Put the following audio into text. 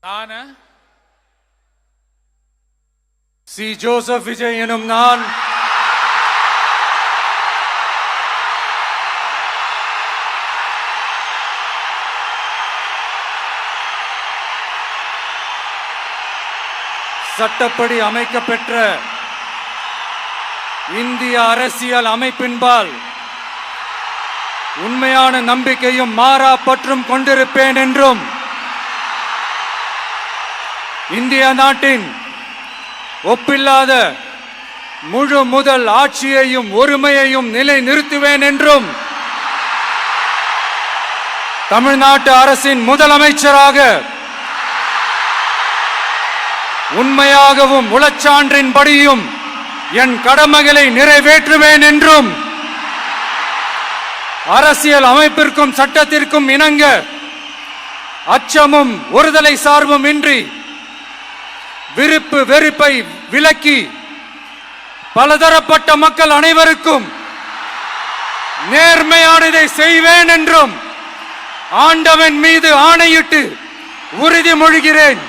நான் C. Joseph Vijay எனும் நான் சட்டப்படி அமைக்கப்பெற்ற இந்திய அரசியல் அமைப்பின்பால் உண்மையான நம்பிக்கையும் மாறா பற்றும் கொண்டிருப்பேன் என்றும் இந்திய நாட்டின் ஒப்பில்லாத முழு முதல் ஆட்சியையும் ஒருமையையும் நிலைநிறுத்துவேன் என்றும் தமிழ்நாட்டு அரசின் முதலமைச்சராக உண்மையாகவும் உளச்சான்றின்படியும் என் கடமைகளை நிறைவேற்றுவேன் என்றும் அரசியல் அமைப்பிற்கும் சட்டத்திற்கும் இணங்க அச்சமும் ஒருதலை சார்பும் இன்றி விருப்பு வெறுப்பை விலக்கி பலதரப்பட்ட மக்கள் அனைவருக்கும் நேர்மையானதை செய்வேன் என்றும் ஆண்டவன் மீது ஆணையிட்டு உறுதிமொழிகிறேன்.